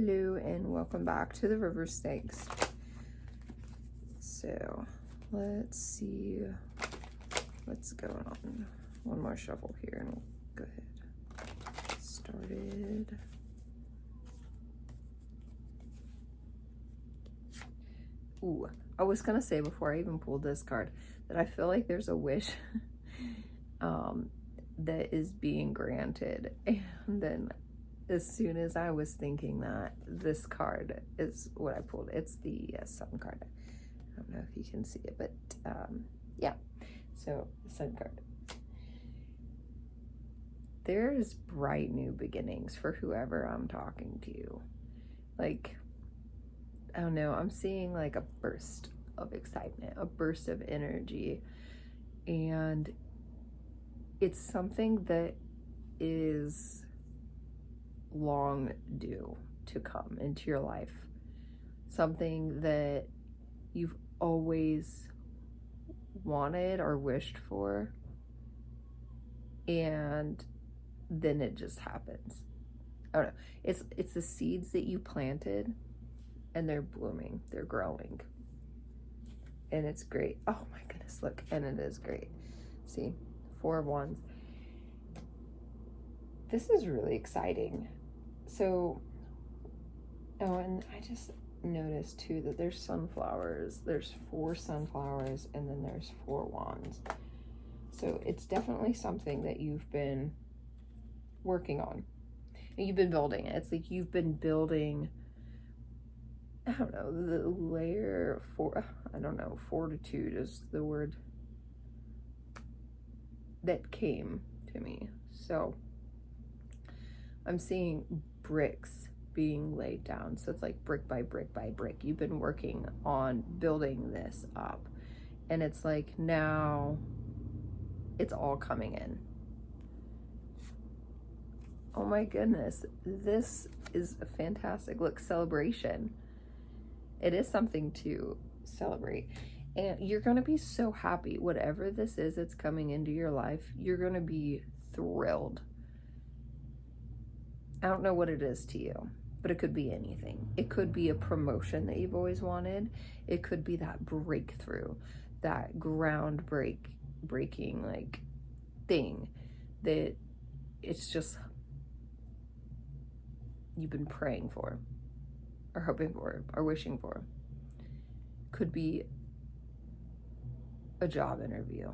Hello and welcome back to the River Snakes. So let's see what's going on. One more shuffle here and we'll go ahead. Started. Ooh, I was gonna say before I even pulled this card that I feel like there's a wish that is being granted, and then as soon as I was thinking that, this card is what I pulled. It's the Sun card. I don't know if you can see it, but yeah. So the Sun card. There's bright new beginnings for whoever I'm talking to. Like, I don't know, I'm seeing like a burst of excitement, a burst of energy, and it's something that is long due to come into your life, something that you've always wanted or wished for, and then it just happens. I don't know, it's the seeds that you planted and they're blooming, they're growing, and it's great. Oh my goodness, look, and it is great. See, 4 of Wands. This is really exciting. So, oh, and I just noticed too that there's sunflowers. There's 4 sunflowers and then there's 4 wands. So it's definitely something that you've been working on. And you've been building it. It's like you've been building, I don't know, the layer for, I don't know, fortitude is the word that came to me. So I'm seeing bricks being laid down. So it's like brick by brick by brick. You've been working on building this up, and it's like now it's all coming in. Oh my goodness, this is a fantastic, look, celebration. It is something to celebrate, and you're going to be so happy. Whatever this is that's coming into your life, you're going to be thrilled. I don't know what it is to you, but it could be anything. It could be a promotion that you've always wanted. It could be that breakthrough, that breaking like thing that it's just you've been praying for or hoping for or wishing for. Could be a job interview.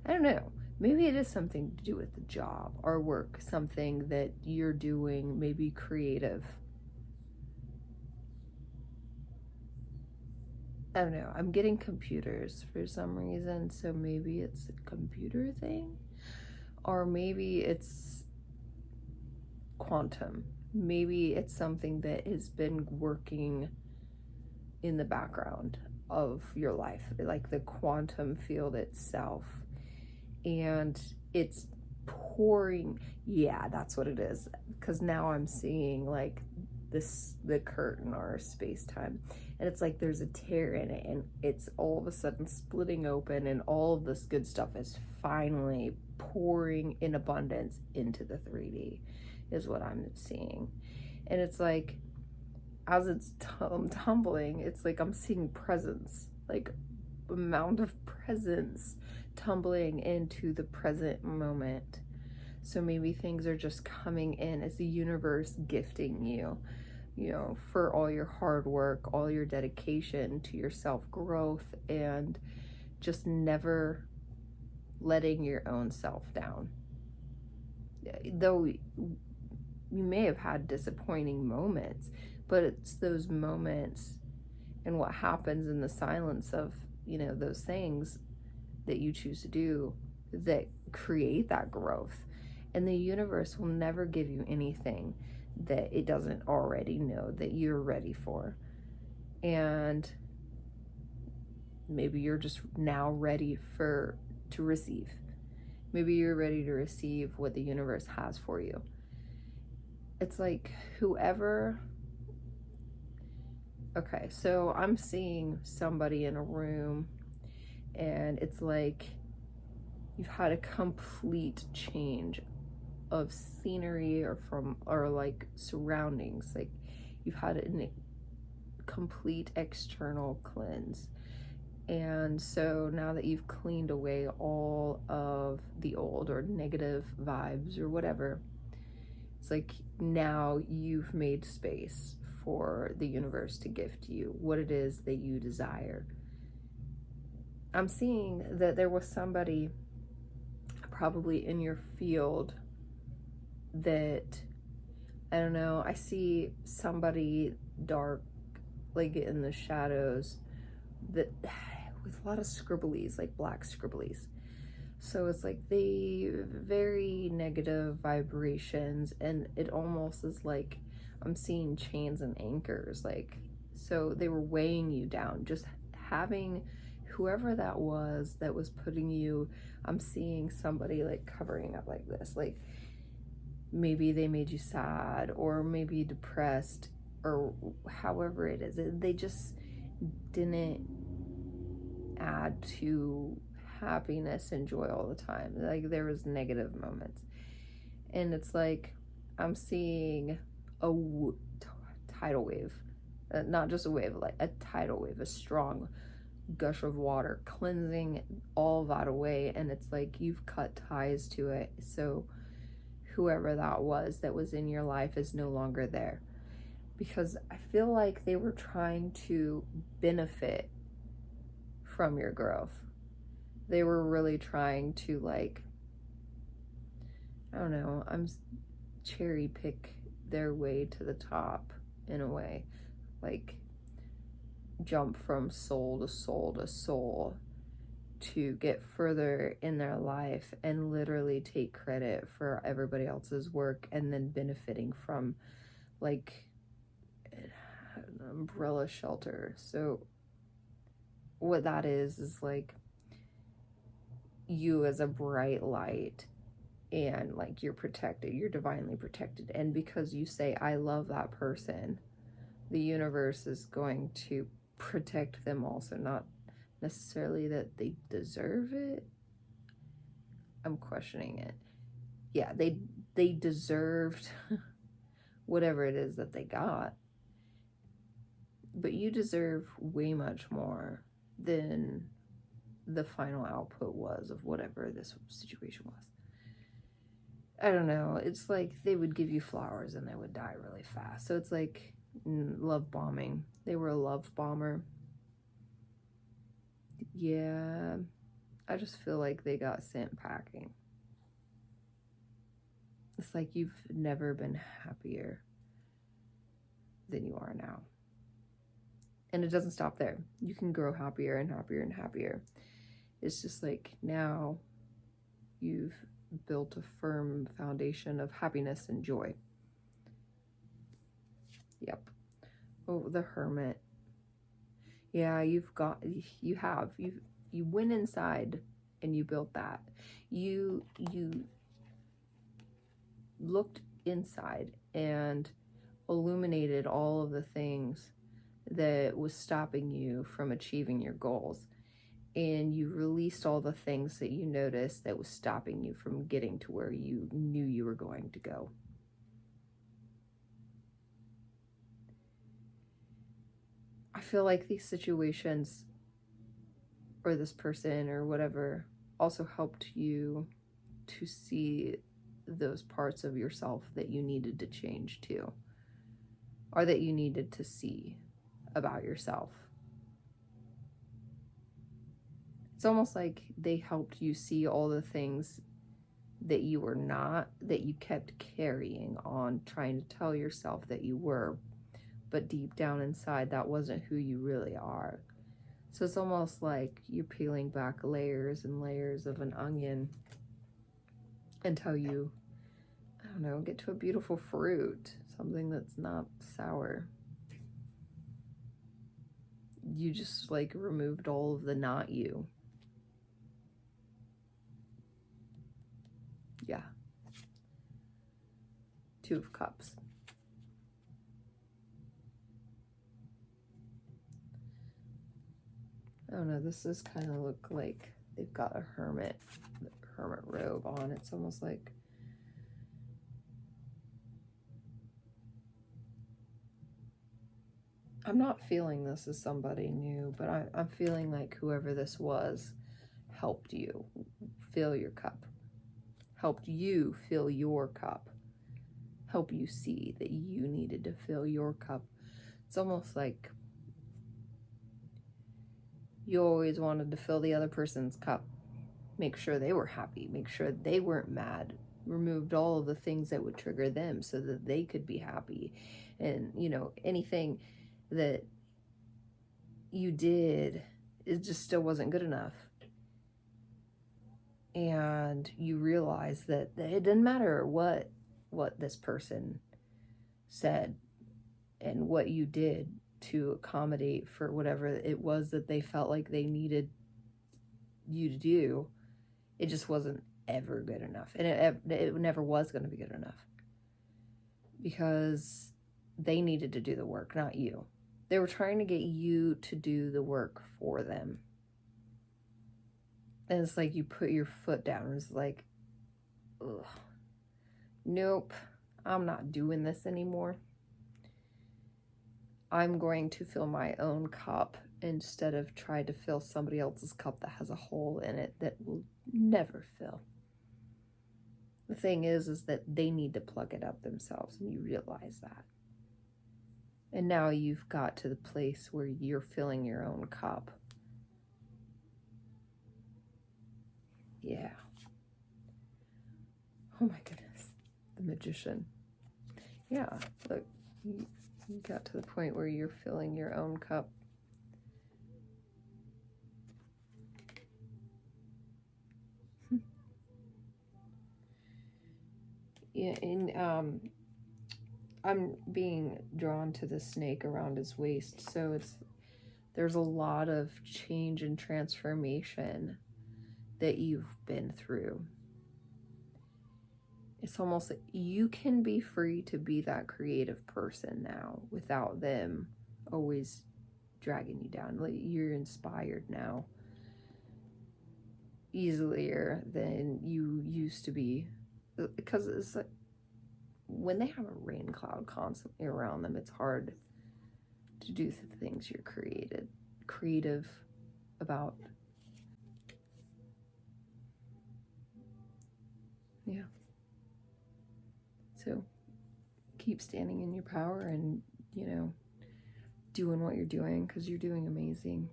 I don't know. Maybe it is something to do with the job or work, something that you're doing, maybe creative. I don't know. I'm getting computers for some reason, so maybe it's a computer thing, or maybe it's quantum. Maybe it's something that has been working in the background of your life, like the quantum field itself. And it's pouring, yeah, that's what it is, because now I'm seeing like the curtain or space-time, and it's like there's a tear in it, and it's all of a sudden splitting open, and all of this good stuff is finally pouring in abundance into the 3D is what I'm seeing. And it's like as it's tumbling, it's like I'm seeing presence, like amount of presence tumbling into the present moment. So maybe things are just coming in as the universe gifting you, you know, for all your hard work, all your dedication to your self-growth, and just never letting your own self down. Though you may have had disappointing moments, but it's those moments and what happens in the silence of, you know, those things that you choose to do that create that growth. And the universe will never give you anything that it doesn't already know that you're ready for. And maybe you're just now ready to receive. Maybe you're ready to receive what the universe has for you. It's like whoever, okay, so I'm seeing somebody in a room, and it's like you've had a complete change of scenery or like surroundings. Like you've had a complete external cleanse. And so now that you've cleaned away all of the old or negative vibes or whatever, it's like now you've made space for the universe to gift you what it is that you desire. I'm seeing that there was somebody probably in your field that, I don't know, I see somebody dark, like in the shadows, that with a lot of scribblies, like black scribblies. So it's like they very negative vibrations, and it almost is like I'm seeing chains and anchors, like, so they were weighing you down. Just having whoever that was putting you, I'm seeing somebody like covering up like this, like maybe they made you sad or maybe depressed or however it is. They just didn't add to happiness and joy all the time. Like there was negative moments, and it's like I'm seeing a tidal wave, not just a wave, like a tidal wave, a strong gush of water cleansing all that away. And it's like you've cut ties to it, so whoever that was in your life is no longer there, because I feel like they were trying to benefit from your growth. They were really trying to, like, I don't know, cherry pick their way to the top in a way, like jump from soul to soul to soul to get further in their life and literally take credit for everybody else's work, and then benefiting from like an umbrella shelter. So what that is like you as a bright light, and like you're protected, you're divinely protected, and because you say I love that person, the universe is going to protect them also. Not necessarily that they deserve it, I'm questioning it. Yeah, they deserved whatever it is that they got, but you deserve way much more than the final output was of whatever this situation was. I don't know, it's like they would give you flowers and they would die really fast. So it's like love bombing. They were a love bomber. Yeah, I just feel like they got sent packing. It's like you've never been happier than you are now. And it doesn't stop there. You can grow happier and happier and happier. It's just like now you've built a firm foundation of happiness and joy. Yep. Oh, the Hermit. Yeah, you went inside and you built that. You looked inside and illuminated all of the things that was stopping you from achieving your goals. And you released all the things that you noticed that was stopping you from getting to where you knew you were going to go. I feel like these situations or this person or whatever also helped you to see those parts of yourself that you needed to change too, or that you needed to see about yourself. It's almost like they helped you see all the things that you were not, that you kept carrying on, trying to tell yourself that you were, but deep down inside, that wasn't who you really are. So it's almost like you're peeling back layers and layers of an onion until you, I don't know, get to a beautiful fruit, something that's not sour. You just like removed all of the not you. Yeah. Two of Cups. I don't know, this does kind of look like they've got a hermit robe on. It's almost like I'm not feeling this as somebody new, but I'm feeling like whoever this was helped you fill your cup, helped you fill your cup, help you see that you needed to fill your cup. It's almost like you always wanted to fill the other person's cup, make sure they were happy, make sure they weren't mad, removed all of the things that would trigger them so that they could be happy. And, you know, anything that you did, it just still wasn't good enough. And you realize that it didn't matter what this person said and what you did to accommodate for whatever it was that they felt like they needed you to do. It just wasn't ever good enough. And it never was going to be good enough. Because they needed to do the work, not you. They were trying to get you to do the work for them. And it's like you put your foot down. It's like, ugh, nope, I'm not doing this anymore. I'm going to fill my own cup instead of try to fill somebody else's cup that has a hole in it that will never fill. The thing is that they need to plug it up themselves, and you realize that. And now you've got to the place where you're filling your own cup. Yeah. Oh my goodness. The Magician. Yeah, look, you got to the point where you're filling your own cup. Yeah, and I'm being drawn to the snake around his waist, so there's a lot of change and transformation that you've been through. It's almost like you can be free to be that creative person now without them always dragging you down. Like, you're inspired now easier than you used to be, because it's like when they have a rain cloud constantly around them, it's hard to do the things you're creative about. Yeah. So keep standing in your power and, you know, doing what you're doing, because you're doing amazing.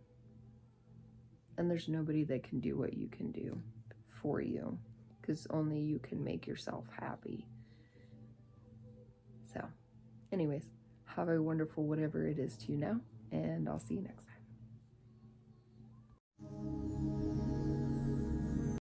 And there's nobody that can do what you can do for you, because only you can make yourself happy. So anyways, have a wonderful whatever it is to you now, and I'll see you next time.